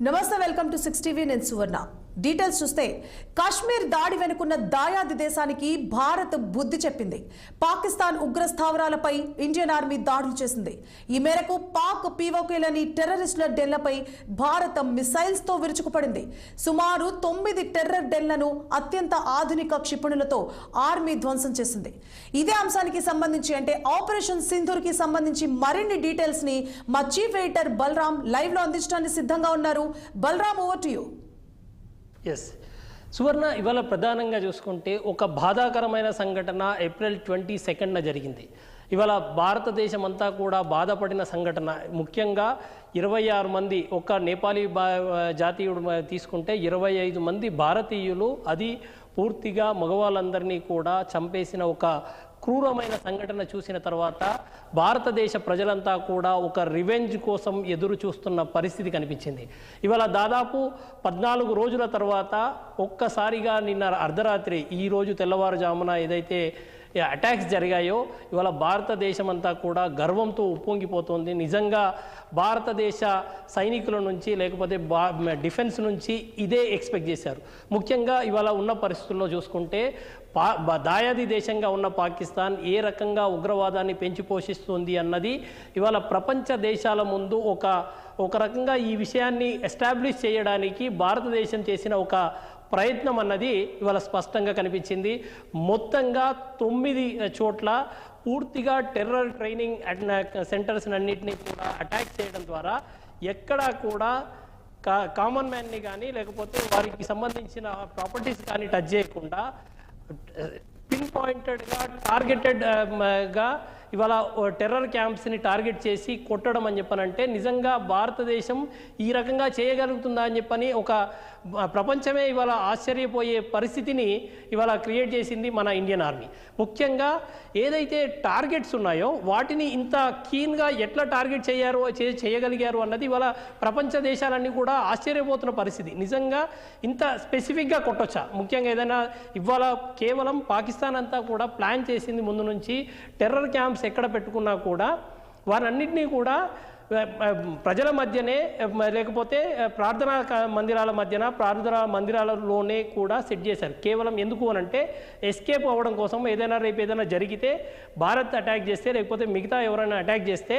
నమస్తే welcome to 6 TV నేను సువర్ణ details చూస్తే కాశ్మీర్ దాడి వెనుకున్న దాయాది దేశానికి భారత్ బుద్ధి చెప్పింది. పాకిస్తాన్ ఉగ్ర స్థావరాలపై ఇండియన్ ఆర్మీ దాడులు చేసింది. ఈ మేరకు పాక్ పీఓకేలని టెర్రరిస్టుల డెన్లపై భారత్ మిసైల్స్ తో విరుచుకుపడింది. సుమారు 9 టెర్రర్ డెన్లను అత్యంత ఆధునిక క్షిపణులతో ఆర్మీ ధ్వంసం చేసింది. ఇదే అంశానికి సంబంధించి అంటే ఆపరేషన్ సింధూర్ కి సంబంధించి మరిన్ని డీటెయిల్స్ ని మా చీఫ్ ఎడిటర్ బలరాం లైవ్ లో అందించడానికి సిద్ధంగా ఉన్నారు. Balaram, over to you. Yes Suvarna, ఇవాళ ప్రధానంగా చూసుకుంటే ఒక బాధాకరమైన సంఘటన ఏప్రిల్ 22న జరిగింది. ఇవాళ భారతదేశం అంతా కూడా బాధపడిన సంఘటన. ముఖ్యంగా 26 మంది, ఒక నేపాలీ జాతీయుడు తీసుకుంటే 25 మంది భారతీయులు, అది పూర్తిగా మగవాళ్ళందరినీ కూడా చంపేసిన ఒక క్రూరమైన సంఘటన చూసిన తర్వాత భారతదేశ ప్రజలంతా కూడా ఒక రివెంజ్ కోసం ఎదురు చూస్తున్న పరిస్థితి కనిపించింది. ఇవాళ దాదాపు 14 రోజుల తర్వాత ఒక్కసారిగా నిన్న అర్ధరాత్రి, ఈరోజు తెల్లవారుజామున ఏదైతే అటాక్స్ జరిగాయో ఇవాళ భారతదేశం అంతా కూడా గర్వంతో ఉప్పొంగిపోతుంది. నిజంగా భారతదేశ సైనికుల నుంచి లేకపోతే డిఫెన్స్ నుంచి ఇదే ఎక్స్పెక్ట్ చేశారు. ముఖ్యంగా ఇవాళ ఉన్న పరిస్థితుల్లో చూసుకుంటే దాయాది దేశంగా ఉన్న పాకిస్తాన్ ఏ రకంగా ఉగ్రవాదాన్ని పెంచి పోషిస్తుంది అన్నది ఇవాళ ప్రపంచ దేశాల ముందు ఒక రకంగా ఈ విషయాన్ని ఎస్టాబ్లిష్ చేయడానికి భారతదేశం చేసిన ఒక ప్రయత్నం అన్నది ఇవాళ స్పష్టంగా కనిపించింది. మొత్తంగా 9 చోట్ల పూర్తిగా టెర్రర్ ట్రైనింగ్ సెంటర్స్ అన్నింటినీ కూడా అటాక్ చేయడం ద్వారా ఎక్కడా కూడా కామన్ మ్యాన్ని కానీ లేకపోతే వారికి సంబంధించిన ప్రాపర్టీస్ కానీ టచ్ చేయకుండా పిన్ పాయింటెడ్గా టార్గెటెడ్గా ఇవాళ టెర్రర్ క్యాంప్స్ని టార్గెట్ చేసి కొట్టడం అని చెప్పనంటే నిజంగా భారతదేశం ఈ రకంగా చేయగలుగుతుందా అని చెప్పని ఒక ప్రపంచమే ఇవాళ ఆశ్చర్యపోయే పరిస్థితిని ఇవాళ క్రియేట్ చేసింది మన ఇండియన్ ఆర్మీ. ముఖ్యంగా ఏదైతే టార్గెట్స్ ఉన్నాయో వాటిని ఇంత కీన్గా ఎట్లా టార్గెట్ చేయగలిగారు అన్నది ఇవాళ ప్రపంచ దేశాలన్నీ కూడా ఆశ్చర్యపోతున్న పరిస్థితి. నిజంగా ఇంత స్పెసిఫిక్గా కొట్టొచ్చా? ముఖ్యంగా ఏదైనా ఇవాళ కేవలం పాకిస్తాన్ అంతా కూడా ప్లాన్ చేసింది ముందు నుంచి. టెర్రర్ క్యాంప్స్ ఎక్కడ పెట్టుకున్నా కూడా వారన్నింటినీ కూడా ప్రజల మధ్యనే లేకపోతే ప్రార్థనా మందిరాలలోనే కూడా సెట్ చేశారు. కేవలం ఎందుకు అనంటే ఎస్కేప్ అవ్వడం కోసం. రేపు ఏదైనా జరిగితే భారత్ అటాక్ చేస్తే లేకపోతే మిగతా ఎవరైనా అటాక్ చేస్తే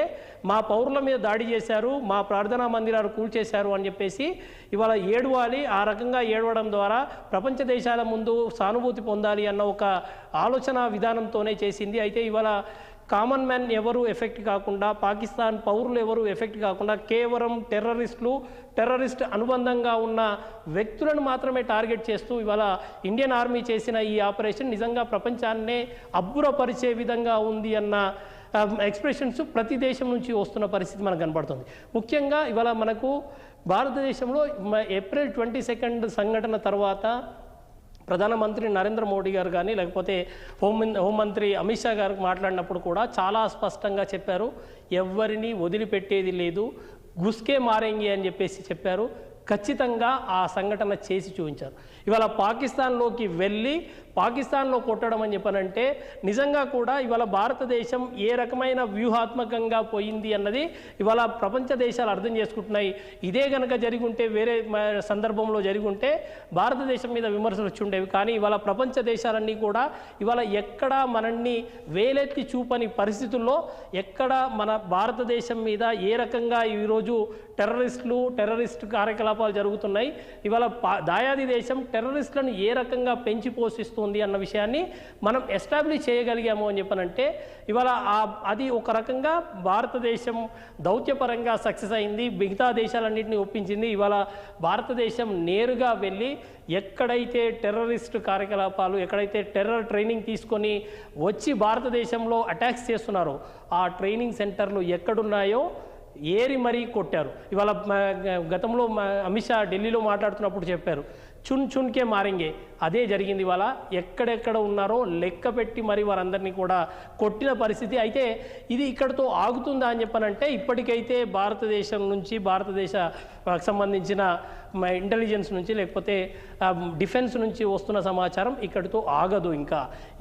మా పౌరుల మీద దాడి చేశారు, మా ప్రార్థనా మందిరాలు కూల్చేశారు అని చెప్పేసి ఇవాళ ఏడవాలి. ఆ రకంగా ఏడవడం ద్వారా ప్రపంచ దేశాల ముందు సానుభూతి పొందాలి అన్న ఒక ఆలోచన విధానంతోనే చేసింది. అయితే ఇవాళ కామన్ మ్యాన్ ఎవరు ఎఫెక్ట్ కాకుండా, పాకిస్తాన్ పౌరులు ఎవరు ఎఫెక్ట్ కాకుండా కేవలం టెర్రరిస్ట్ అనుబంధంగా ఉన్న వ్యక్తులను మాత్రమే టార్గెట్ చేస్తూ ఇవాళ ఇండియన్ ఆర్మీ చేసిన ఈ ఆపరేషన్ నిజంగా ప్రపంచాన్నే అబ్బురపరిచే విధంగా ఉంది అన్న ఎక్స్ప్రెషన్స్ ప్రతి దేశం నుంచి వస్తున్న పరిస్థితి మనకు కనబడుతుంది. ముఖ్యంగా ఇవాళ మనకు భారతదేశంలో ఏప్రిల్ 22 సంఘటన తర్వాత ప్రధానమంత్రి నరేంద్ర మోడీ గారు కానీ లేకపోతే హోంమంత్రి అమిత్ షా గారు మాట్లాడినప్పుడు కూడా చాలా స్పష్టంగా చెప్పారు, ఎవరిని వదిలిపెట్టేది లేదు, గుస్కే మారేంగి అని చెప్పారు. ఖచ్చితంగా ఆ సంఘటన చేసి చూపించారు. ఇవాళ పాకిస్తాన్లోకి వెళ్ళి పాకిస్తాన్లో కొట్టడం అని చెప్పనంటే నిజంగా కూడా ఇవాళ భారతదేశం ఏ రకమైన వ్యూహాత్మకంగా పోయింది అన్నది ఇవాళ ప్రపంచ దేశాలు అర్థం చేసుకుంటున్నాయి. ఇదే కనుక జరిగుంటే, వేరే సందర్భంలో జరిగుంటే భారతదేశం మీద విమర్శలు వచ్చి ఉండేవి. కానీ ఇవాళ ప్రపంచ దేశాలన్నీ కూడా ఇవాళ ఎక్కడా మనల్ని వేలెత్తి చూపని పరిస్థితుల్లో ఎక్కడ మన భారతదేశం మీద ఏ రకంగా ఈరోజు టెర్రరిస్ట్ కార్యకలాపాలు జరుగుతున్నాయి, ఇవాళ దాయాది దేశం టెర్రరిస్టులను ఏ రకంగా పెంచి పోషిస్తుంది అన్న విషయాన్ని మనం ఎస్టాబ్లిష్ చేయగలిగాము అని చెప్పనంటే ఇవాళ అది ఒక రకంగా భారతదేశం దౌత్యపరంగా సక్సెస్ అయింది. మిగతా దేశాలన్నింటినీ ఒప్పించింది. ఇవాళ భారతదేశం నేరుగా వెళ్ళి ఎక్కడైతే టెర్రరిస్ట్ కార్యకలాపాలు, ఎక్కడైతే టెర్రర్ ట్రైనింగ్ తీసుకొని వచ్చి భారతదేశంలో అటాక్స్ చేస్తున్నారో ఆ ట్రైనింగ్ సెంటర్లు ఎక్కడున్నాయో ఏరి మరీ కొట్టారు. ఇవాళ గతంలో అమిత్ షా ఢిల్లీలో మాట్లాడుతున్నప్పుడు చెప్పారు, చున్కే మారింగే. అదే జరిగింది. ఇవాళ ఎక్కడెక్కడ ఉన్నారో లెక్క పెట్టి మరి వారందరినీ కూడా కొట్టిన పరిస్థితి. అయితే ఇది ఇక్కడితో ఆగుతుందా అని చెప్పనంటే ఇప్పటికైతే భారతదేశం నుంచి, భారతదేశ సంబంధించిన ఇంటెలిజెన్స్ నుంచి లేకపోతే డిఫెన్స్ నుంచి వస్తున్న సమాచారం ఇక్కడితో ఆగదు.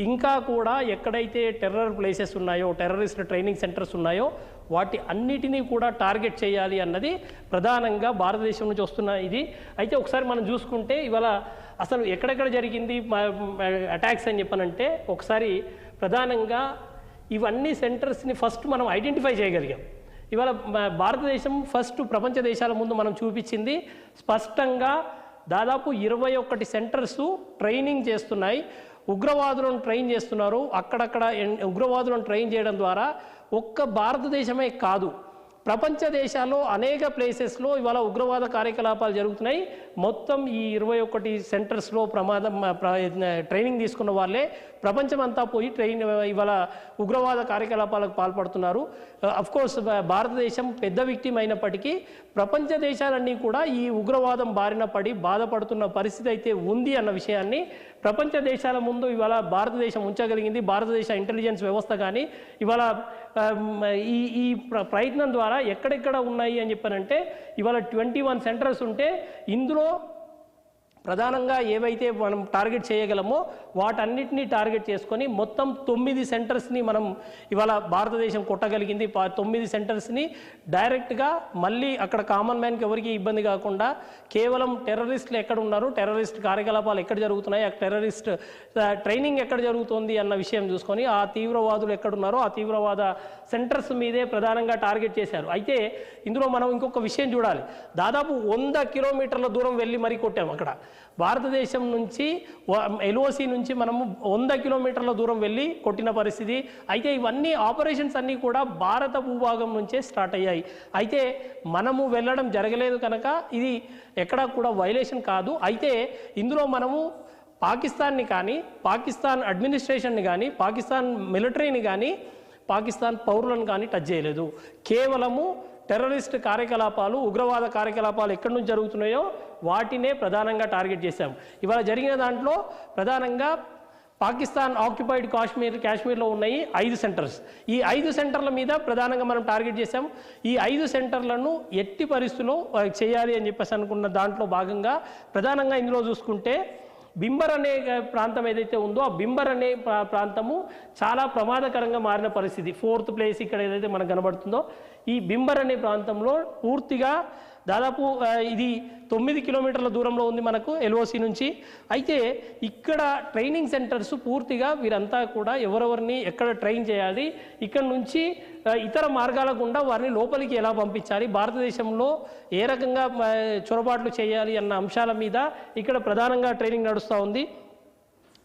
ఇంకా కూడా ఎక్కడైతే టెర్రర్ ప్లేసెస్ ఉన్నాయో, టెర్రరిస్ట్ ట్రైనింగ్ సెంటర్స్ ఉన్నాయో వాటి అన్నిటినీ కూడా టార్గెట్ చేయాలి అన్నది ప్రధానంగా భారతదేశం నుంచి వస్తున్న ఇది. అయితే ఒకసారి మనం చూసుకుంటే ఇవాళ అసలు ఎక్కడెక్కడ జరిగింది అటాక్స్ అని చెప్పనంటే, ఒకసారి ప్రధానంగా ఇవన్నీ సెంటర్స్ని ఫస్ట్ మనం ఐడెంటిఫై చేయగలిగాం. ఇవాళ భారతదేశం ఫస్ట్ ప్రపంచ దేశాల ముందు మనం చూపించింది స్పష్టంగా దాదాపు 21 సెంటర్స్ ట్రైనింగ్ చేస్తున్నాయి, ఉగ్రవాదులను ట్రైన్ చేస్తున్నారు. అక్కడక్కడ ఉగ్రవాదులను ట్రైన్ చేయడం ద్వారా ఒక్క భారతదేశమే కాదు, ప్రపంచ దేశాల్లో అనేక ప్లేసెస్లో ఇవాళ ఉగ్రవాద కార్యకలాపాలు జరుగుతున్నాయి. మొత్తం ఈ 21 సెంటర్స్లో ట్రైనింగ్ తీసుకున్న వాళ్ళే ప్రపంచమంతా పోయి ఇవాళ ఉగ్రవాద కార్యకలాపాలకు పాల్పడుతున్నారు. అఫ్కోర్స్ భారతదేశం పెద్ద విక్టిమ్ అయినప్పటికీ ప్రపంచ దేశాలన్నీ కూడా ఈ ఉగ్రవాదం బారిన పడి బాధపడుతున్న పరిస్థితి అయితే ఉంది అన్న విషయాన్ని ప్రపంచ దేశాల ముందు ఇవాళ భారతదేశం ఉంచగలిగింది. భారతదేశ ఇంటెలిజెన్స్ వ్యవస్థ కానీ ఇవాళ ఈ ప్రయత్నం ద్వారా ఎక్కడెక్కడ ఉన్నాయి అని చెప్పానంటే, ఇవాళ 21 సెంటర్స్ ఉంటే ఇందులో ప్రధానంగా ఏవైతే మనం టార్గెట్ చేయగలమో వాటన్నిటినీ టార్గెట్ చేసుకొని మొత్తం 9 సెంటర్స్ని మనం ఇవాళ భారతదేశం కొట్టగలిగింది. 9 సెంటర్స్ని డైరెక్ట్గా మళ్ళీ అక్కడ కామన్ మ్యాన్కి ఎవరికి ఇబ్బంది కాకుండా కేవలం టెర్రరిస్టులు ఎక్కడ ఉన్నారు, టెర్రరిస్ట్ కార్యకలాపాలు ఎక్కడ జరుగుతున్నాయి, ఆ టెర్రరిస్ట్ ట్రైనింగ్ ఎక్కడ జరుగుతుంది అన్న విషయం చూసుకొని ఆ తీవ్రవాదులు ఎక్కడున్నారో ఆ తీవ్రవాద సెంటర్స్ మీదే ప్రధానంగా టార్గెట్ చేశారు. అయితే ఇందులో మనం ఇంకొక విషయం చూడాలి. దాదాపు 100 కిలోమీటర్ల దూరం వెళ్ళి మరీ కొట్టాము. అక్కడ భారతదేశం నుంచి ఎల్ఓసి నుంచి మనము 100 కిలోమీటర్ల దూరం వెళ్ళి కొట్టిన పరిస్థితి. అయితే ఇవన్నీ ఆపరేషన్స్ అన్నీ కూడా భారత భూభాగం నుంచే స్టార్ట్ అయ్యాయి. అయితే మనము వెళ్ళడం జరగలేదు కనుక ఇది ఎక్కడా కూడా వైలేషన్ కాదు. అయితే ఇందులో మనము పాకిస్తాన్ని కానీ, పాకిస్తాన్ అడ్మినిస్ట్రేషన్ని కానీ, పాకిస్తాన్ మిలిటరీని కానీ, పాకిస్తాన్ పౌరులను కానీ టచ్ చేయలేదు. కేవలము టెర్రరిస్ట్ కార్యకలాపాలు, ఉగ్రవాద కార్యకలాపాలు ఎక్కడి నుంచి జరుగుతున్నాయో వాటినే ప్రధానంగా టార్గెట్ చేశాం. ఇవాళ జరిగిన దాంట్లో ప్రధానంగా పాకిస్తాన్ ఆక్యుపైడ్ కాశ్మీర్లో ఉన్నాయి 5 సెంటర్స్. ఈ 5 సెంటర్ల మీద ప్రధానంగా మనం టార్గెట్ చేశాం. ఈ 5 సెంటర్లను ఎట్టి పరిస్థితుల్లో చేయాలి అని చెప్పేసి అనుకున్న దాంట్లో భాగంగా ప్రధానంగా ఇందులో చూసుకుంటే బింబర్ అనే ప్రాంతం ఏదైతే ఉందో ఆ బింబర్ అనే ప్రాంతము చాలా ప్రమాదకరంగా మారిన పరిస్థితి. 4th ప్లేస్ ఇక్కడ ఏదైతే మనకు కనబడుతుందో ఈ బింబర్ అనే ప్రాంతంలో పూర్తిగా దాదాపు ఇది 9 కిలోమీటర్ల దూరంలో ఉంది మనకు ఎల్ఓసి నుంచి. అయితే ఇక్కడ ట్రైనింగ్ సెంటర్స్ పూర్తిగా వీరంతా కూడా ఎవరెవరిని ఎక్కడ ట్రైన్ చేయాలి, ఇక్కడ నుంచి ఇతర మార్గాల గుండా వారిని లోపలికి ఎలా పంపించాలి, భారతదేశంలో ఏ రకంగా చొరబాట్లు చేయాలి అన్న అంశాల మీద ఇక్కడ ప్రధానంగా ట్రైనింగ్ నడుస్తూ ఉంది.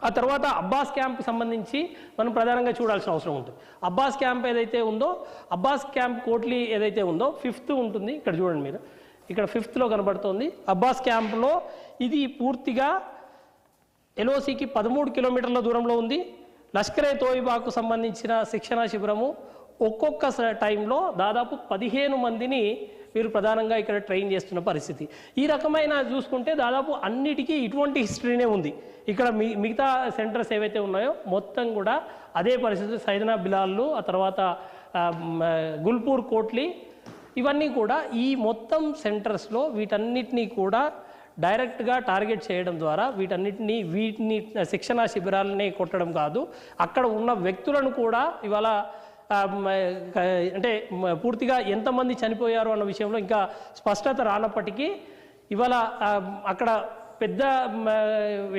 ఆ తర్వాత అబ్బాస్ క్యాంప్ సంబంధించి మనం ప్రధానంగా చూడాల్సిన అవసరం ఉంటుంది. అబ్బాస్ క్యాంప్ ఏదైతే ఉందో, అబ్బాస్ క్యాంప్ కోట్లీ ఏదైతే ఉందో 5th ఉంటుంది. ఇక్కడ చూడండి మీరు, ఇక్కడ 5thలో కనబడుతుంది. అబ్బాస్ క్యాంప్లో ఇది పూర్తిగా ఎల్ఓసికి 13 కిలోమీటర్ల దూరంలో ఉంది. లష్కరే తోయిబాకు సంబంధించిన శిక్షణ శిబిరము ఒక్కొక్క టైంలో దాదాపు 15 మందిని వీరు ప్రధానంగా ఇక్కడ ట్రైన్ చేస్తున్న పరిస్థితి. ఈ రకమైన చూసుకుంటే దాదాపు అన్నిటికీ ఇటువంటి హిస్టరీనే ఉంది. ఇక్కడ మిగతా సెంటర్స్ ఏవైతే ఉన్నాయో మొత్తం కూడా అదే పరిస్థితి. సైదనా బిలాల్లు, ఆ తర్వాత గుల్పూర్ కోట్లీ, ఇవన్నీ కూడా ఈ మొత్తం సెంటర్స్లో వీటన్నిటినీ కూడా డైరెక్ట్గా టార్గెట్ చేయడం ద్వారా వీటిని శిక్షణా శిబిరాలనే కొట్టడం కాదు, అక్కడ ఉన్న వ్యక్తులను కూడా ఇవాళ అంటే పూర్తిగా ఎంతమంది చనిపోయారు అన్న విషయంలో ఇంకా స్పష్టత రానప్పటికీ ఇవాళ అక్కడ పెద్ద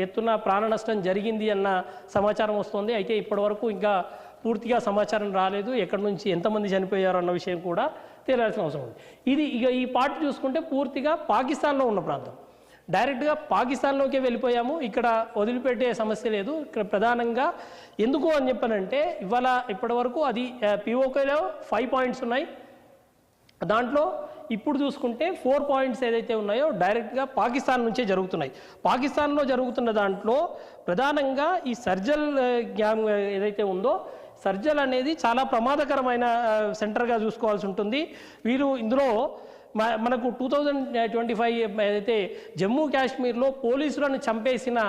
ఎత్తున ప్రాణ నష్టం జరిగింది అన్న సమాచారం వస్తుంది. అయితే ఇప్పటివరకు ఇంకా పూర్తిగా సమాచారం రాలేదు, ఎక్కడి నుంచి ఎంతమంది చనిపోయారు అన్న విషయం కూడా తేలాల్సిన అవసరం ఉంది. ఇది ఈ పార్ట్ చూసుకుంటే పూర్తిగా పాకిస్తాన్లో ఉన్న ప్రాంతం. డైరెక్ట్గా పాకిస్తాన్లోకే వెళ్ళిపోయాము, ఇక్కడ వదిలిపెట్టే సమస్య లేదు. ఇక్కడ ప్రధానంగా ఎందుకు అని చెప్పానంటే ఇవాళ ఇప్పటివరకు అది పిఓకేలో 5 పాయింట్స్ ఉన్నాయి. దాంట్లో ఇప్పుడు చూసుకుంటే 4 పాయింట్స్ ఏదైతే ఉన్నాయో డైరెక్ట్గా పాకిస్తాన్ నుంచే జరుగుతున్నాయి. పాకిస్తాన్లో జరుగుతున్న దాంట్లో ప్రధానంగా ఈ సర్జల్ గ్యాంగ్ ఏదైతే ఉందో, సర్జల్ అనేది చాలా ప్రమాదకరమైన సెంటర్గా చూసుకోవాల్సి ఉంటుంది. వీరు ఇందులో మనకు 2025 ఏదైతే జమ్మూ కాశ్మీర్లో పోలీసులను చంపేసిన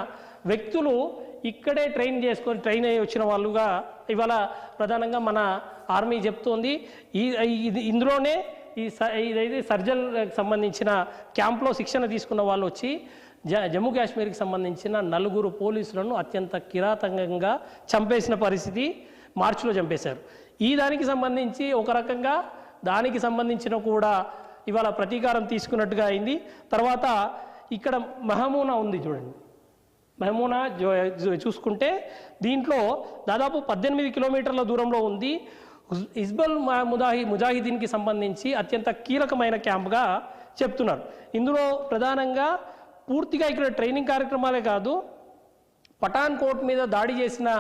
వ్యక్తులు ఇక్కడే ట్రైన్ అయ్యి వచ్చిన వాళ్ళుగా ఇవాళ ప్రధానంగా మన ఆర్మీ చెప్తోంది. ఇందులోనే ఇదైతే సర్జల్కి సంబంధించిన క్యాంప్లో శిక్షణ తీసుకున్న వాళ్ళు వచ్చి జమ్మూ కాశ్మీర్కి సంబంధించిన 4 పోలీసులను అత్యంత కిరాతకంగా చంపేసిన పరిస్థితి మార్చిలో చంపేశారు. ఈ దానికి సంబంధించి ఒక రకంగా దానికి సంబంధించిన కూడా ఇవాళ ప్రతీకారం తీసుకున్నట్టుగా అయింది. తర్వాత ఇక్కడ మహమూనా ఉంది చూడండి, మహమూనా చూసుకుంటే దీంట్లో దాదాపు 18 కిలోమీటర్ల దూరంలో ఉంది. హిజ్బుల్ ముజాహిదీన్కి సంబంధించి అత్యంత కీలకమైన క్యాంప్గా చెప్తున్నారు. ఇందులో ప్రధానంగా పూర్తిగా ఇక్కడ ట్రైనింగ్ కార్యక్రమాలే కాదు, పఠాన్ కోట్ మీద దాడి చేసిన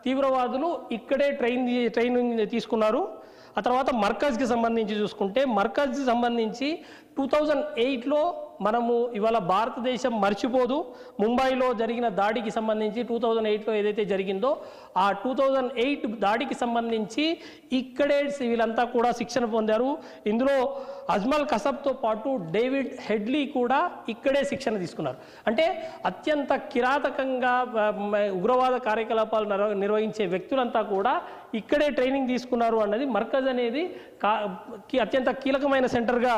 తీవ్రవాదులు ఇక్కడే ట్రైనింగ్ తీసుకున్నారు. ఆ తర్వాత మర్కజ్కి సంబంధించి చూసుకుంటే మర్కజ్కి సంబంధించి 2008లో మనము ఇవాళ భారతదేశం మర్చిపోదు. ముంబైలో జరిగిన దాడికి సంబంధించి 2008లో ఏదైతే జరిగిందో ఆ 2008 దాడికి సంబంధించి ఇక్కడే వీళ్ళంతా కూడా శిక్షణ పొందారు. ఇందులో అజ్మల్ కసబ్తో పాటు డేవిడ్ హెడ్లీ కూడా ఇక్కడే శిక్షణ తీసుకున్నారు. అంటే అత్యంత కిరాతకంగా ఉగ్రవాద కార్యకలాపాలు నిర్వహించే వ్యక్తులంతా కూడా ఇక్కడే ట్రైనింగ్ తీసుకున్నారు అన్నది మర్కజ్ అనేది అత్యంత కీలకమైన సెంటర్గా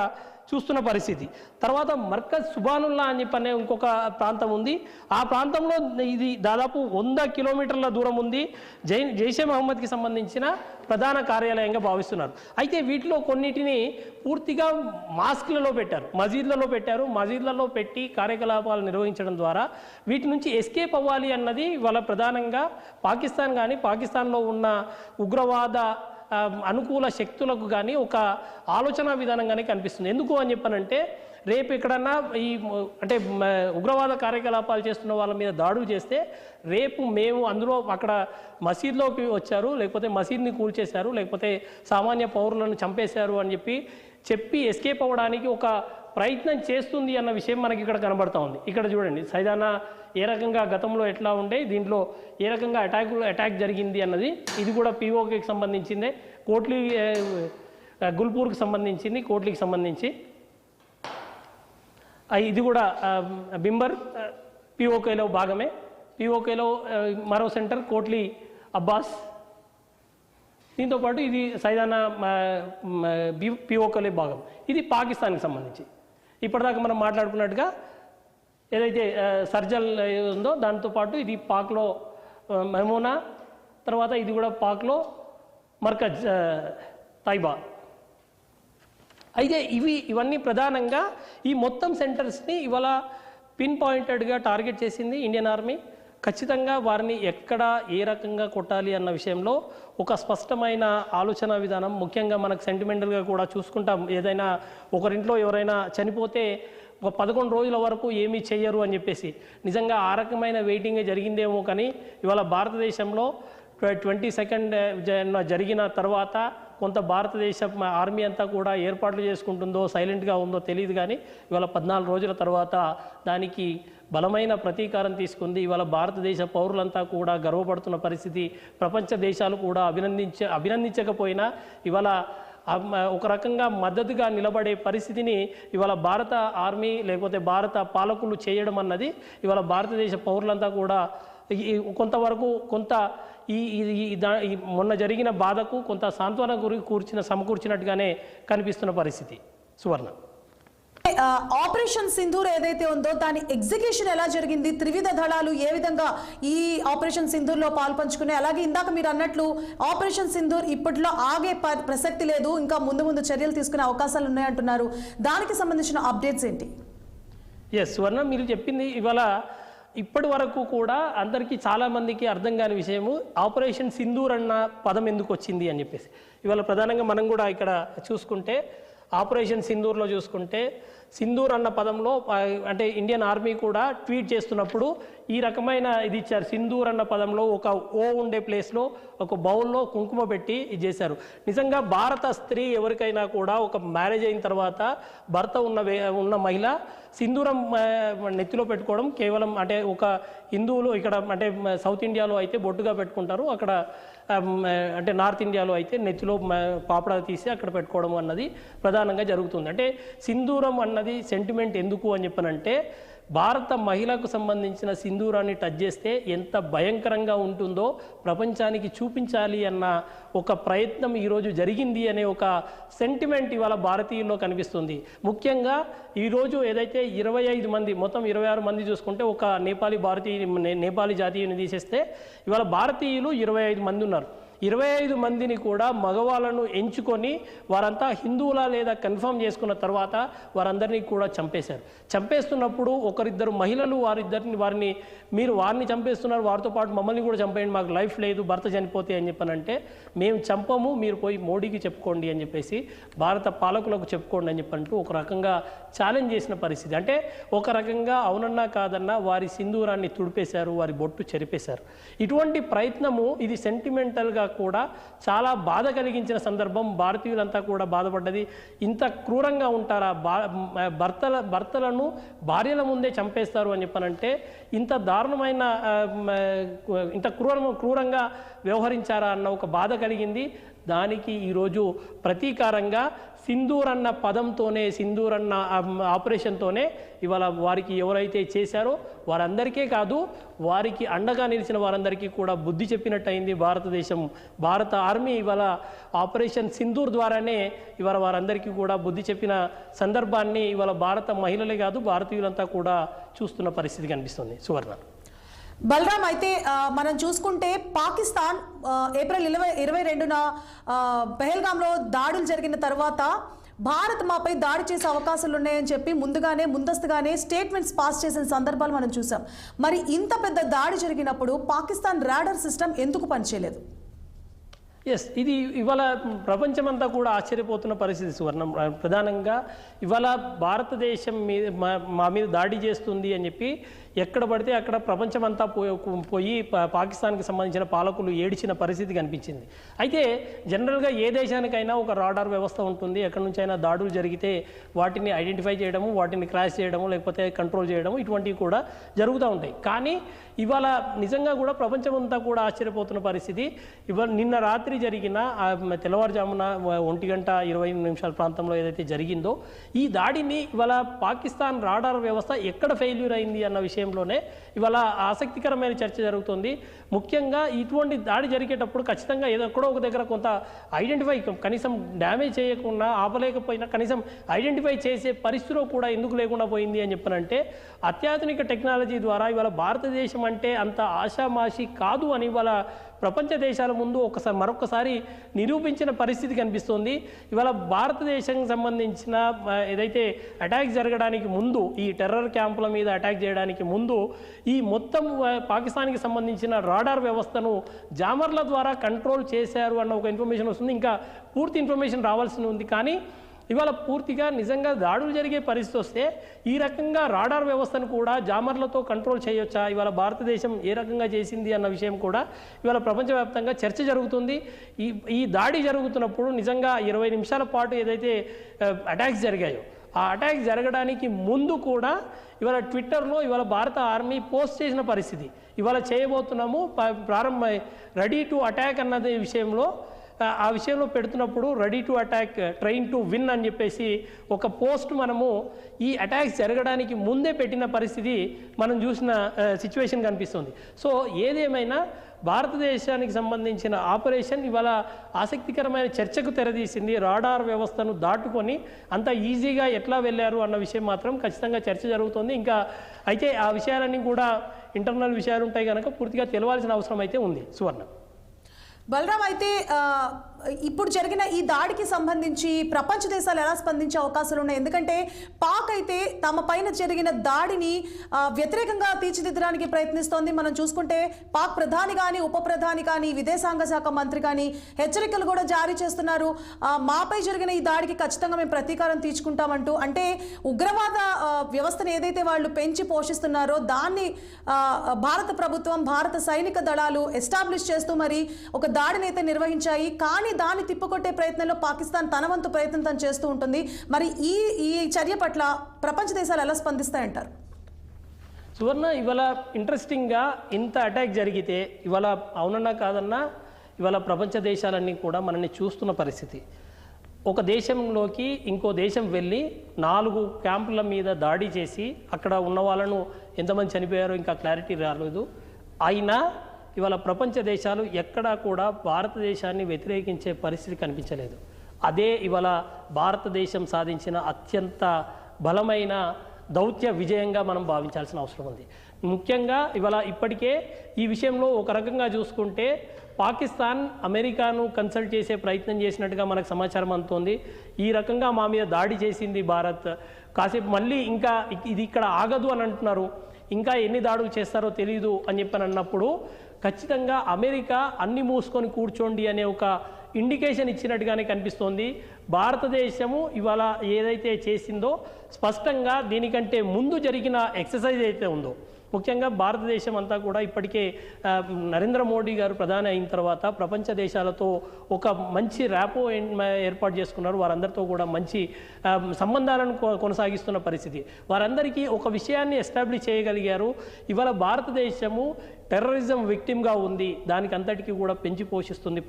చూస్తున్న పరిస్థితి. తర్వాత మర్కజ్ సుబానుల్లా అని చెప్పనే ఇంకొక ప్రాంతం ఉంది. ఆ ప్రాంతంలో ఇది దాదాపు 100 కిలోమీటర్ల దూరం ఉంది. జైషే మహమ్మద్కి సంబంధించిన ప్రధాన కార్యాలయంగా భావిస్తున్నారు. అయితే వీటిలో కొన్నిటిని పూర్తిగా మాస్క్లలో పెట్టారు, మసీద్లలో పెట్టి కార్యకలాపాలు నిర్వహించడం ద్వారా వీటి నుంచి ఎస్కేప్ అవ్వాలి అన్నది వాళ్ళ ప్రధానంగా పాకిస్తాన్ కానీ పాకిస్తాన్లో ఉన్న ఉగ్రవాద అనుకూల శక్తులకు కానీ ఒక ఆలోచన విధానంగానే కనిపిస్తుంది. ఎందుకు అని చెప్పనంటే రేపు ఎక్కడన్నా అంటే ఉగ్రవాద కార్యకలాపాలు చేస్తున్న వాళ్ళ మీద దాడులు చేస్తే రేపు మేము అందులో అక్కడ మసీద్లోకి వచ్చారు, లేకపోతే మసీద్ని కూల్చేశారు, లేకపోతే సామాన్య పౌరులను చంపేశారు అని చెప్పి ఎస్కేప్ అవ్వడానికి ఒక ప్రయత్నం చేస్తుంది అన్న విషయం మనకి ఇక్కడ కనబడతా ఉంది. ఇక్కడ చూడండి సైదానా ఏ రకంగా గతంలో ఎట్లా ఉండే, దీంట్లో ఏ రకంగా అటాక్ జరిగింది అన్నది. ఇది కూడా పీఓకేకి సంబంధించిందే, కోట్లీ గుల్పూర్కి సంబంధించింది, కోట్లీకి సంబంధించి. ఇది కూడా బింబర్ పీఓకేలో భాగమే. పీఓకేలో మరో సెంటర్ కోట్లీ అబ్బాస్, దీంతోపాటు ఇది సైదానా పీఓకేలో భాగం. ఇది పాకిస్తాన్కి సంబంధించి. ఇప్పటిదాకా మనం మాట్లాడుకున్నట్టుగా ఏదైతే సర్జల్ ఉందో దాంతోపాటు ఇది పాక్లో మహమూనా, తర్వాత ఇది కూడా పాక్లో మర్కజ్ తైబా. అయితే ఇవన్నీ ప్రధానంగా ఈ మొత్తం సెంటర్స్ని ఇవాళ పిన్ పాయింటెడ్గా టార్గెట్ చేసింది ఇండియన్ ఆర్మీ. ఖచ్చితంగా వారిని ఎక్కడ ఏ రకంగా కొట్టాలి అన్న విషయంలో ఒక స్పష్టమైన ఆలోచన విధానం, ముఖ్యంగా మనకు సెంటిమెంటల్గా కూడా చూసుకుంటాం. ఏదైనా ఒకరింట్లో ఎవరైనా చనిపోతే ఒక 11 రోజుల వరకు ఏమీ చెయ్యరు అని చెప్పేసి నిజంగా ఆ రకమైన వెయిటింగే జరిగిందేమో. కానీ ఇవాళ భారతదేశంలో 22nd జరిగిన తర్వాత కొంత భారతదేశ ఆర్మీ అంతా కూడా ఏర్పాట్లు చేసుకుంటుందో సైలెంట్గా ఉందో తెలియదు. కానీ ఇవాళ 14 రోజుల తర్వాత దానికి బలమైన ప్రతీకారం తీసుకుంది. ఇవాళ భారతదేశ పౌరులంతా కూడా గర్వపడుతున్న పరిస్థితి. ప్రపంచ దేశాలు కూడా అభినందించకపోయినా ఇవాళ ఒక రకంగా మద్దతుగా నిలబడే పరిస్థితిని ఇవాళ భారత ఆర్మీ లేకపోతే భారత పాలకులు చేయడం అన్నది ఇవాళ భారతదేశ పౌరులంతా కూడా కొంతవరకు మొన్న జరిగిన బాధకు కొంత సాంత్వన సమకూర్చినట్టుగానే కనిపిస్తున్న పరిస్థితి. సువర్ణ, ఆపరేషన్ సింధూర్ ఏదైతే ఉందో దాని ఎగ్జిక్యూషన్ ఎలా జరిగింది, త్రివిధ దళాలు ఏ విధంగా ఈ ఆపరేషన్ సింధూర్లో పాల్పంచుకునే, అలాగే ఇందాక మీరు అన్నట్లు ఆపరేషన్ సింధూర్ ఇప్పట్లో ఆగే ప్రసక్తి లేదు, ఇంకా ముందు చర్యలు తీసుకునే అవకాశాలు ఉన్నాయంటున్నారు. దానికి సంబంధించిన అప్డేట్స్ ఏంటి? ఎస్ సువర్ణ, మీరు చెప్పింది ఇవాళ ఇప్పటి వరకు కూడా అందరికీ చాలామందికి అర్థం కాని విషయము ఆపరేషన్ సింధూర్ అన్న పదం ఎందుకు వచ్చింది అని చెప్పేసి. ఇవాళ ప్రధానంగా మనం కూడా ఇక్కడ చూసుకుంటే ఆపరేషన్ సింధూర్లో చూసుకుంటే సింధూర్ అన్న పదంలో అంటే ఇండియన్ ఆర్మీ కూడా ట్వీట్ చేస్తున్నప్పుడు ఈ రకమైన ఇది ఇచ్చారు. సింధూర్ అన్న పదంలో ఒక ఓ ఉండే ప్లేస్లో ఒక బౌల్లో కుంకుమ పెట్టి ఇది చేశారు. నిజంగా భారత స్త్రీ ఎవరికైనా కూడా ఒక మ్యారేజ్ అయిన తర్వాత భర్త ఉన్న మహిళ సింధూరం నెత్తిలో పెట్టుకోవడం కేవలం అంటే ఒక హిందువులు ఇక్కడ అంటే సౌత్ ఇండియాలో అయితే బొట్టుగా పెట్టుకుంటారు, అక్కడ అంటే నార్త్ ఇండియాలో అయితే నెత్తిలో పాపడ తీసి అక్కడ పెట్టుకోవడం అన్నది ప్రధానంగా జరుగుతుంది. అంటే సింధూరం అన్నది సెంటిమెంట్ ఎందుకు అని చెప్పనంటే భారత మహిళకు సంబంధించిన సింధూరాన్ని టచ్ చేస్తే ఎంత భయంకరంగా ఉంటుందో ప్రపంచానికి చూపించాలి అన్న ఒక ప్రయత్నం ఈరోజు జరిగింది అనే ఒక సెంటిమెంట్ ఇవాళ భారతీయుల్లో కనిపిస్తుంది. ముఖ్యంగా ఈరోజు ఏదైతే 25 మంది మొత్తం 26 మంది చూసుకుంటే ఒక నేపాలీ జాతీయుని తీసేస్తే ఇవాళ భారతీయులు 25 మంది ఉన్నారు. 25 మందిని కూడా మగవాళ్ళను ఎంచుకొని వారంతా హిందువులా లేదా కన్ఫర్మ్ చేసుకున్న తర్వాత వారందరినీ కూడా చంపేశారు. చంపేస్తున్నప్పుడు ఒకరిద్దరు మహిళలు వారిని మీరు వారిని చంపేస్తున్నారు, వారితో పాటు మమ్మల్ని కూడా చంపేయండి, మాకు లైఫ్ లేదు, భర్త చనిపోతే అని చెప్పనంటే మేము చంపము, మీరు పోయి మోడీకి చెప్పుకోండి అని చెప్పేసి భారత పాలకులకు చెప్పుకోండి అని చెప్పంటూ ఒక రకంగా ఛాలెంజ్ చేసిన పరిస్థితి. అంటే ఒక రకంగా అవునన్నా కాదన్నా వారి సింధూరాన్ని తుడిపేశారు, వారి బొట్టు చెరిపేశారు. ఇటువంటి ప్రయత్నము ఇది సెంటిమెంటల్గా కూడా చాలా బాధ కలిగించిన సందర్భం. భారతీయులంతా కూడా బాధపడ్డది. ఇంత క్రూరంగా ఉంటారా, భర్తలను భార్యల ముందే చంపేస్తారు అని చెప్పనంటే ఇంత దారుణమైన ఇంత క్రూరంగా వ్యవహరించారా అన్న ఒక బాధ కలిగింది. దానికి ఈరోజు ప్రతీకారంగా సింధూర్ అన్న పదంతోనే, సింధూర్ అన్న ఆపరేషన్తోనే ఇవాళ వారికి ఎవరైతే చేశారో వారందరికీ కాదు, వారికి అండగా నిలిచిన వారందరికీ కూడా బుద్ధి చెప్పినట్టయింది భారతదేశం. భారత ఆర్మీ ఇవాళ ఆపరేషన్ సింధూర్ ద్వారానే ఇవాళ వారందరికీ కూడా బుద్ధి చెప్పిన సందర్భాన్ని ఇవాళ భారత మహిళలే కాదు భారతీయులంతా కూడా చూస్తున్న పరిస్థితి కనిపిస్తుంది. సువర్ణ. బలరాం, అయితే మనం చూసుకుంటే పాకిస్తాన్ ఏప్రిల్ 22న పెహల్గాంలో దాడులు జరిగిన తర్వాత భారత్ మాపై దాడి చేసే అవకాశాలు ఉన్నాయని చెప్పి ముందస్తుగానే స్టేట్మెంట్స్ పాస్ చేసిన సందర్భాలు మనం చూసాం. మరి ఇంత పెద్ద దాడి జరిగినప్పుడు పాకిస్తాన్ రాడార్ సిస్టమ్ ఎందుకు పనిచేయలేదు? ఎస్, ఇది ఇవాళ ప్రపంచమంతా కూడా ఆశ్చర్యపోతున్న పరిస్థితి సువర్ణ. ప్రధానంగా ఇవాళ భారతదేశం మా మీద దాడి చేస్తుంది అని చెప్పి ఎక్కడ పడితే అక్కడ ప్రపంచమంతా పోయి పాకిస్తాన్కి సంబంధించిన పాలకులు ఏడిచిన పరిస్థితి కనిపించింది. అయితే జనరల్గా ఏ దేశానికైనా ఒక రాడార్ వ్యవస్థ ఉంటుంది. ఎక్కడి నుంచైనా దాడులు జరిగితే వాటిని ఐడెంటిఫై చేయడము, వాటిని క్రాష్ చేయడము, లేకపోతే కంట్రోల్ చేయడము, ఇటువంటివి కూడా జరుగుతూ ఉంటాయి. కానీ ఇవాళ నిజంగా కూడా ప్రపంచమంతా కూడా ఆశ్చర్యపోతున్న పరిస్థితి. ఇవాళ నిన్న రాత్రి జరిగిన తెల్లవారుజామున 1:20 ప్రాంతంలో ఏదైతే జరిగిందో ఈ దాడిని ఇవాళ పాకిస్తాన్ రాడార్ వ్యవస్థ ఎక్కడ ఫెయిల్యూర్ అయింది అన్న విషయంలోనే ఇవాళ ఆసక్తికరమైన చర్చ జరుగుతుంది. ముఖ్యంగా ఇటువంటి దాడి జరిగేటప్పుడు ఖచ్చితంగా ఎక్కడో ఒక దగ్గర కొంత ఐడెంటిఫై, కనీసం డ్యామేజ్ చేయకుండా ఆపలేకపోయినా కనీసం ఐడెంటిఫై చేసే పరిస్థితిలో కూడా ఎందుకు లేకుండా పోయింది అని చెప్పనంటే అత్యాధునిక టెక్నాలజీ ద్వారా ఇవాళ భారతదేశం అంటే అంత ఆషామాషి కాదు అని ఇవాళ ప్రపంచ దేశాల ముందు మరొకసారి నిరూపించిన పరిస్థితి కనిపిస్తుంది. ఇవాళ భారతదేశానికి సంబంధించిన ఏదైతే అటాక్ జరగడానికి ముందు, ఈ టెర్రర్ క్యాంపుల మీద అటాక్ చేయడానికి ముందు ఈ మొత్తం పాకిస్తాన్కి సంబంధించిన రాడార్ వ్యవస్థను జామర్ల ద్వారా కంట్రోల్ చేశారు అన్న ఒక ఇన్ఫర్మేషన్ వస్తుంది. ఇంకా పూర్తి ఇన్ఫర్మేషన్ రావాల్సి ఉంది. కానీ ఇవాళ పూర్తిగా నిజంగా దాడులు జరిగే పరిస్థితి వస్తే ఈ రకంగా రాడార్ వ్యవస్థను కూడా జామర్లతో కంట్రోల్ చేయొచ్చా, ఇవాళ భారతదేశం ఏ రకంగా చేసింది అన్న విషయం కూడా ఇవాళ ప్రపంచవ్యాప్తంగా చర్చ జరుగుతుంది. ఈ దాడి జరుగుతున్నప్పుడు నిజంగా 20 నిమిషాల పాటు ఏదైతే అటాక్స్ జరిగాయో ఆ అటాక్ జరగడానికి ముందు కూడా ఇవాళ ట్విట్టర్లో ఇవాళ భారత ఆర్మీ పోస్ట్ చేసిన పరిస్థితి. ఇవాళ చేయబోతున్నాము రెడీ టు అటాక్ అన్నది విషయంలో ఆ విషయంలో పెడుతున్నప్పుడు ready to attack, train to win అని చెప్పేసి ఒక పోస్ట్ మనము ఈ అటాక్స్ జరగడానికి ముందే పెట్టిన పరిస్థితి మనం చూసిన సిచ్యువేషన్ కనిపిస్తుంది. సో ఏదేమైనా భారతదేశానికి సంబంధించిన ఆపరేషన్ ఇవాళ ఆసక్తికరమైన చర్చకు తెరదీసింది. రాడార్ వ్యవస్థను దాటుకొని అంత ఈజీగా ఎట్లా వెళ్ళారు అన్న విషయం మాత్రం ఖచ్చితంగా చర్చ జరుగుతుంది. ఇంకా అయితే ఆ విషయాలన్నీ కూడా ఇంటర్నల్ విషయాలు ఉంటాయి కనుక పూర్తిగా తెలవాల్సిన అవసరం అయితే ఉంది. సువర్ణ. బలరాం, అయితే ఇప్పుడు జరిగిన ఈ దాడికి సంబంధించి ప్రపంచ దేశాలు ఎలా స్పందించే అవకాశాలు ఉన్నాయి? ఎందుకంటే పాక్ అయితే తమ పైన జరిగిన దాడిని వ్యతిరేకంగా తీర్చిదిద్దడానికి ప్రయత్నిస్తోంది. మనం చూసుకుంటే పాక్ ప్రధాని కానీ, ఉప ప్రధాని కానీ, విదేశాంగ శాఖ మంత్రి కానీ హెచ్చరికలు కూడా జారీ చేస్తున్నారు. మాపై జరిగిన ఈ దాడికి ఖచ్చితంగా మేము ప్రతీకారం తీర్చుకుంటామంటూ. అంటే ఉగ్రవాద వ్యవస్థను ఏదైతే వాళ్ళు పెంచి పోషిస్తున్నారో దాన్ని భారత ప్రభుత్వం, భారత సైనిక దళాలు ఎస్టాబ్లిష్ చేస్తూ మరి ఒక దాడిని అయితే నిర్వహించాయి. కానీ దాన్ని తిప్పకొట్టే ప్రయత్నంలో పాకిస్తాన్ తన వంతు ప్రయత్నం తను చేస్తూ ఉంటుంది. మరి ఈ చర్య పట్ల ప్రపంచ దేశాలు ఎలా స్పందిస్తాయంటారు? సువర్ణ, ఇవాళ ఇంట్రెస్టింగ్గా ఇంత అటాక్ జరిగితే ఇవాళ అవునన్నా కాదన్నా ఇవాళ ప్రపంచ దేశాలన్నీ కూడా మనల్ని చూస్తున్న పరిస్థితి. ఒక దేశంలోకి ఇంకో దేశం వెళ్ళి 4 క్యాంపుల మీద దాడి చేసి అక్కడ ఉన్న వాళ్ళను ఎంతమంది చనిపోయారో ఇంకా క్లారిటీ రాలేదు. అయినా ఇవాళ ప్రపంచ దేశాలు ఎక్కడా కూడా భారతదేశాన్ని వ్యతిరేకించే పరిస్థితి కనిపించలేదు. అదే ఇవాళ భారతదేశం సాధించిన అత్యంత బలమైన దౌత్య విజయంగా మనం భావించాల్సిన అవసరం ఉంది. ముఖ్యంగా ఇవాళ ఇప్పటికే ఈ విషయంలో ఒక రకంగా చూసుకుంటే పాకిస్తాన్ అమెరికాను కన్సల్ట్ చేసే ప్రయత్నం చేసినట్టుగా మనకు సమాచారం అందుతోంది. ఈ రకంగా మా మీద దాడి చేసింది భారత్. కాసేపు మళ్ళీ ఇంకా ఇది ఇక్కడ ఆగదు అని అంటున్నారు. ఇంకా ఎన్ని దాడులు చేస్తారో తెలియదు అని చెప్పని అన్నప్పుడు ఖచ్చితంగా అమెరికా అన్ని మూసుకొని కూర్చోండి అనే ఒక ఇండికేషన్ ఇచ్చినట్టుగానే కనిపిస్తోంది. భారతదేశము ఇవాళ ఏదైతే చేసిందో స్పష్టంగా దీనికంటే ముందు జరిగిన ఎక్సర్సైజ్ అయితే ఉందో, ముఖ్యంగా భారతదేశం అంతా కూడా ఇప్పటికే నరేంద్ర మోడీ గారు ప్రధాని అయిన తర్వాత ప్రపంచ దేశాలతో ఒక మంచి ర్యాపో ఏర్పాటు చేసుకున్నారు. వారందరితో కూడా మంచి సంబంధాలను కొనసాగిస్తున్న పరిస్థితి. వారందరికీ ఒక విషయాన్ని ఎస్టాబ్లిష్ చేయగలిగారు. ఇవాళ భారతదేశము టెర్రరిజం విక్టిమ్గా ఉంది, దానికి అంతటికీ కూడా పెంచి పోషిస్తుంది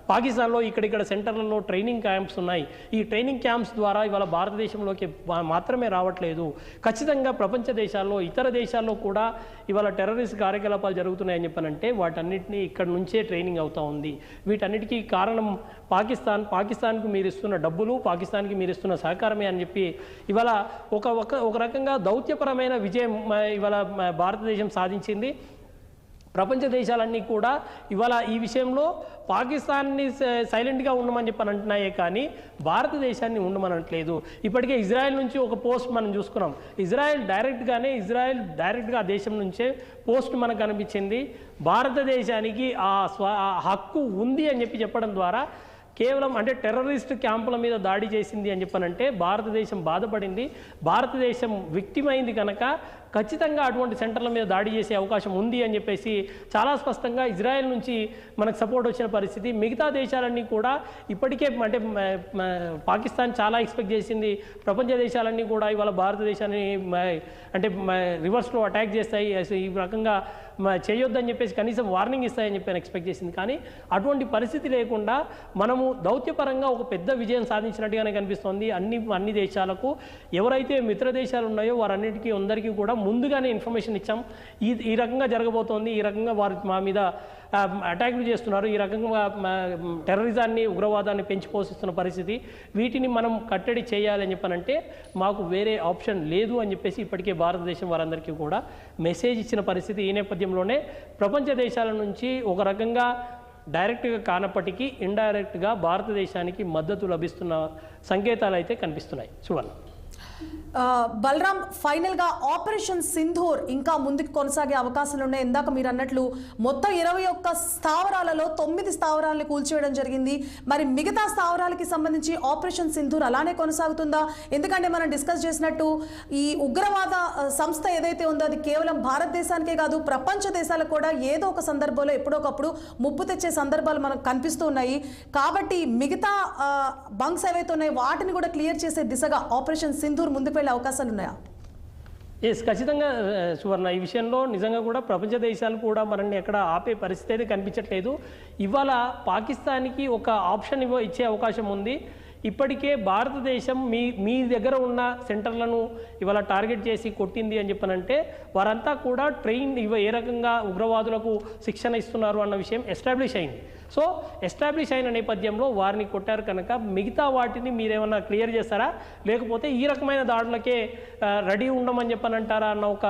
పాకిస్తాన్లో ఇక్కడిక్కడ సెంటర్లలో ట్రైనింగ్ క్యాంప్స్ ఉన్నాయి. ఈ ట్రైనింగ్ క్యాంప్స్ ద్వారా ఇవాళ భారతదేశంలోకి మాత్రమే రావట్లేదు, ఖచ్చితంగా ప్రపంచ దేశాల్లో ఇతర దేశాల్లో కూడా ఇవాళ టెర్రరిస్ట్ కార్యకలాపాలు జరుగుతున్నాయని చెప్పనంటే వాటన్నిటినీ ఇక్కడ నుంచే ట్రైనింగ్ అవుతూ ఉంది. వీటన్నిటికీ కారణం పాకిస్తాన్కు మీరు ఇస్తున్న డబ్బులు, పాకిస్తాన్కి మీరు ఇస్తున్న సహకారమే అని చెప్పి ఇవాళ ఒక రకంగా దౌత్యపరమైన విజయం ఇవాళ భారతదేశం సాధించింది. ప్రపంచ దేశాలన్నీ కూడా ఇవాళ ఈ విషయంలో పాకిస్తాన్ని సైలెంట్గా ఉండమని చెప్పని అంటున్నాయే కానీ భారతదేశాన్ని ఉండమనట్లేదు. ఇప్పటికే ఇజ్రాయెల్ నుంచి ఒక పోస్ట్ మనం చూసుకున్నాం. ఇజ్రాయెల్ డైరెక్ట్గా ఆ దేశం నుంచే పోస్ట్ మనకు కనిపించింది. భారతదేశానికి ఆ హక్కు ఉంది అని చెప్పడం ద్వారా కేవలం అంటే టెర్రరిస్ట్ క్యాంపుల మీద దాడి చేసింది అని చెప్పనంటే భారతదేశం బాధపడింది, భారతదేశం విక్టిమ్ అయింది కనుక ఖచ్చితంగా అటువంటి సెంటర్ల మీద దాడి చేసే అవకాశం ఉంది అని చెప్పేసి చాలా స్పష్టంగా ఇజ్రాయెల్ నుంచి మనకు సపోర్ట్ వచ్చిన పరిస్థితి. మిగతా దేశాలన్నీ కూడా ఇప్పటికే అంటే పాకిస్తాన్ చాలా ఎక్స్పెక్ట్ చేసింది, ప్రపంచ దేశాలన్నీ కూడా ఇవాళ భారతదేశాన్ని అంటే రివర్స్లో అటాక్ చేస్తాయి, ఈ రకంగా చేయొద్దని చెప్పేసి కనీసం వార్నింగ్ ఇస్తాయని చెప్పి ఎక్స్పెక్ట్ చేసింది. కానీ అటువంటి పరిస్థితి లేకుండా మనము దౌత్యపరంగా ఒక పెద్ద విజయం సాధించినట్టుగానే కనిపిస్తోంది. అన్ని దేశాలకు ఎవరైతే మిత్ర దేశాలు ఉన్నాయో వారన్నిటికీ అందరికీ కూడా ముందుగానే ఇన్ఫర్మేషన్ ఇచ్చాం. ఈ రకంగా జరగబోతోంది, ఈ రకంగా వారు మా మీద అటాక్లు చేస్తున్నారు, ఈ రకంగా టెర్రరిజాన్ని ఉగ్రవాదాన్ని పెంచి పోషిస్తున్న పరిస్థితి, వీటిని మనం కట్టడి చేయాలని చెప్పనంటే మాకు వేరే ఆప్షన్ లేదు అని చెప్పేసి ఇప్పటికే భారతదేశం వారందరికీ కూడా మెసేజ్ ఇచ్చిన పరిస్థితి. ఈ నేపథ్యంలోనే ప్రపంచ దేశాల నుంచి ఒక రకంగా డైరెక్ట్గా కానప్పటికీ ఇండైరెక్ట్గా భారతదేశానికి మద్దతు లభిస్తున్న సంకేతాలు అయితే కనిపిస్తున్నాయి. సువర్ణ. బలరాం, ఫైనల్గా ఆపరేషన్ సింధూర్ ఇంకా ముందుకు కొనసాగే అవకాశాలు ఉన్నాయి. ఇందాక మీరు అన్నట్లు మొత్తం 21 స్థావరాలలో 9 స్థావరాలను కూల్చివేయడం జరిగింది. మరి మిగతా స్థావరాలకి సంబంధించి ఆపరేషన్ సింధూర్ అలానే కొనసాగుతుందా? ఎందుకంటే మనం డిస్కస్ చేసినట్టు ఈ ఉగ్రవాద సంస్థ ఏదైతే ఉందో అది కేవలం భారతదేశానికే కాదు ప్రపంచ దేశాలకు కూడా ఏదో ఒక సందర్భంలో ఎప్పుడొకప్పుడు ముప్పు తెచ్చే సందర్భాలు మనకు కనిపిస్తూ ఉన్నాయి. కాబట్టి మిగతా బంక్స్ ఏవైతే ఉన్నాయో వాటిని కూడా క్లియర్ చేసే దిశగా ఆపరేషన్ సింధూర్ ముందుకు వెళ్ళే అవకాశాలు ఉన్నాయా? ఖచ్చితంగా సువర్ణ. ఈ విషయంలో నిజంగా కూడా ప్రపంచ దేశాలు కూడా మనల్ని ఎక్కడ ఆపే పరిస్థితి అయితే కనిపించట్లేదు. ఇవాళ పాకిస్తాన్కి ఒక ఆప్షన్ ఇచ్చే అవకాశం ఉంది. ఇప్పటికే భారతదేశం మీ దగ్గర ఉన్న సెంటర్లను ఇవాళ టార్గెట్ చేసి కొట్టింది అని చెప్పనంటే వారంతా కూడా ఏ రకంగా ఉగ్రవాదులకు శిక్షణ ఇస్తున్నారు అన్న విషయం ఎస్టాబ్లిష్ అయింది. సో ఎస్టాబ్లిష్ అయిన నేపథ్యంలో వారిని కొట్టారు కనుక మిగతా వాటిని మీరేమన్నా క్లియర్ చేస్తారా, లేకపోతే ఈ రకమైన దాడులకే రెడీ ఉండమని చెప్పనంటారా అన్న ఒక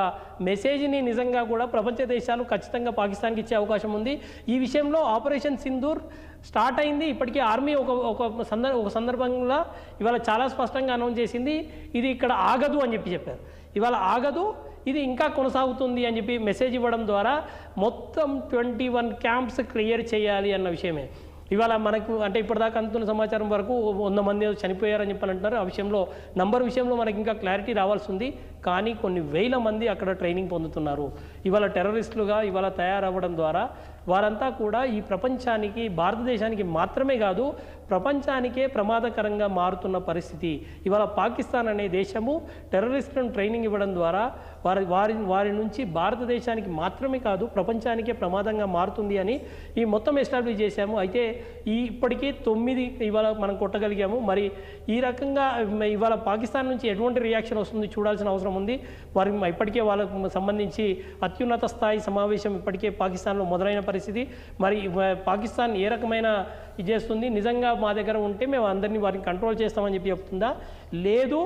మెసేజ్ని నిజంగా కూడా ప్రపంచ దేశాలు ఖచ్చితంగా పాకిస్తాన్కి ఇచ్చే అవకాశం ఉంది. ఈ విషయంలో ఆపరేషన్ సింధూర్ స్టార్ట్ అయింది. ఇప్పటికీ ఆర్మీ ఒక సందర్భంగా ఇవాళ చాలా స్పష్టంగా అనౌన్స్ చేసింది, ఇది ఇక్కడ ఆగదు అని చెప్పారు. ఇవాళ ఆగదు, ఇది ఇంకా కొనసాగుతుంది అని చెప్పి మెసేజ్ ఇవ్వడం ద్వారా మొత్తం 21 క్యాంప్స్ క్లియర్ చేయాలి అన్న విషయమే. ఇవాళ మనకు అంటే ఇప్పటిదాకా అందుతున్న సమాచారం వరకు 100 మంది చనిపోయారని చెప్పని అంటున్నారు. ఆ విషయంలో విషయంలో మనకి ఇంకా క్లారిటీ రావాల్సి ఉంది. కానీ కొన్ని వేల మంది అక్కడ ట్రైనింగ్ పొందుతున్నారు. ఇవాళ టెర్రరిస్టులుగా ఇవాళ తయారవ్వడం ద్వారా వారంతా కూడా ఈ ప్రపంచానికి భారతదేశానికి మాత్రమే కాదు ప్రపంచానికే ప్రమాదకరంగా మారుతున్న పరిస్థితి. ఇవాళ పాకిస్తాన్ అనే దేశము టెర్రరిస్టులను ట్రైనింగ్ ఇవ్వడం ద్వారా వారి నుంచి భారతదేశానికి మాత్రమే కాదు ప్రపంచానికే ప్రమాదంగా మారుతుంది అని ఈ మొత్తం ఎస్టాబ్లిష్ చేశాము. అయితే ఇప్పటికీ 9 ఇవాళ మనం కొట్టగలిగాము. మరి ఈ రకంగా ఇవాళ పాకిస్తాన్ నుంచి ఎటువంటి రియాక్షన్ వస్తుంది చూడాల్సిన అవసరం ఉంది. ఇప్పటికే వాళ్ళకు సంబంధించి అత్యున్నత స్థాయి సమావేశం ఇప్పటికే పాకిస్తాన్లో మొదలైన పరిస్థితి. మరి పాకిస్తాన్ ఏ రకమైన ఇది చేస్తుంది, నిజంగా మా దగ్గర ఉంటే మేము అందరినీ వారిని కంట్రోల్ చేస్తామని చెప్తుందా, లేదు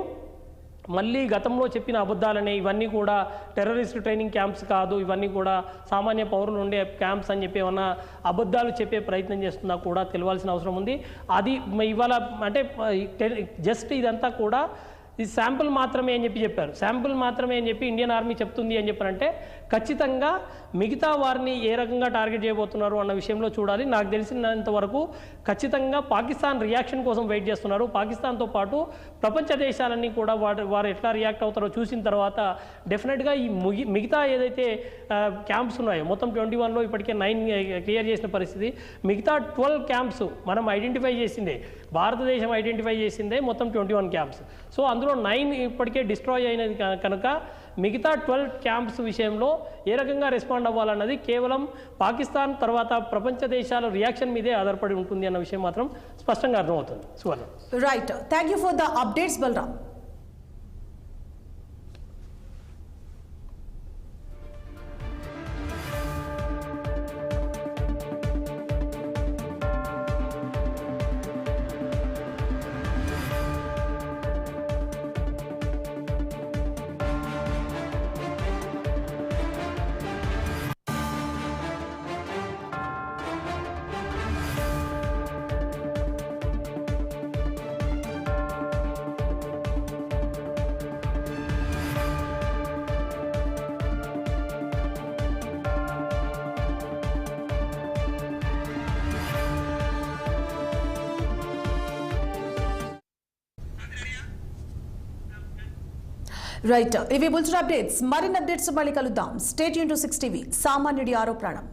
మళ్ళీ గతంలో చెప్పిన అబద్ధాలనే ఇవన్నీ కూడా టెర్రరిస్ట్ ట్రైనింగ్ క్యాంప్స్ కాదు, ఇవన్నీ కూడా సామాన్య పౌరులు ఉండే క్యాంప్స్ అని చెప్పి ఏమన్నా అబద్ధాలు చెప్పే ప్రయత్నం చేస్తున్నా కూడా తెలియాల్సిన అవసరం ఉంది. అది ఇవాళ అంటే జస్ట్ ఇదంతా కూడా ఇది శాంపుల్ మాత్రమే అని చెప్పారు. శాంపుల్ మాత్రమే అని చెప్పి ఇండియన్ ఆర్మీ చెప్తుంది అని చెప్పారంటే ఖచ్చితంగా మిగతా వారిని ఏ రకంగా టార్గెట్ చేయబోతున్నారు అన్న విషయంలో చూడాలి. నాకు తెలిసినంత వరకు ఖచ్చితంగా పాకిస్తాన్ రియాక్షన్ కోసం వెయిట్ చేస్తున్నారు. పాకిస్తాన్తో పాటు ప్రపంచ దేశాలన్నీ కూడా వారు ఎట్లా రియాక్ట్ అవుతారో చూసిన తర్వాత డెఫినెట్గా ఈ మిగతా ఏదైతే క్యాంప్స్ ఉన్నాయో మొత్తం 21లో ఇప్పటికే 9 క్లియర్ చేసిన పరిస్థితి. మిగతా 12 క్యాంప్స్ మనం ఐడెంటిఫై చేసిందే, భారతదేశం ఐడెంటిఫై చేసిందే మొత్తం 21 క్యాంప్స్. సో అందులో 9 ఇప్పటికే డిస్ట్రాయ్ అయినది కనుక మిగతా 12 క్యాంప్స్ విషయంలో ఏ రకంగా రెస్పాండ్ అవ్వాలన్నది కేవలం పాకిస్తాన్ తర్వాత ప్రపంచ దేశాల రియాక్షన్ మీదే ఆధారపడి ఉంటుంది అన్న విషయం మాత్రం స్పష్టంగా అర్థమవుతుంది. Suvarna. Right, thank you for the updates Balaram. Right, ఇవి బుల్స్ అప్డేట్స్. మరిన్ని అప్డేట్స్ మళ్ళీ కలుద్దాం. స్టే ట్యూన్ టు 6 టీవీ, సామాన్యుడి ఆరో ప్రాణం.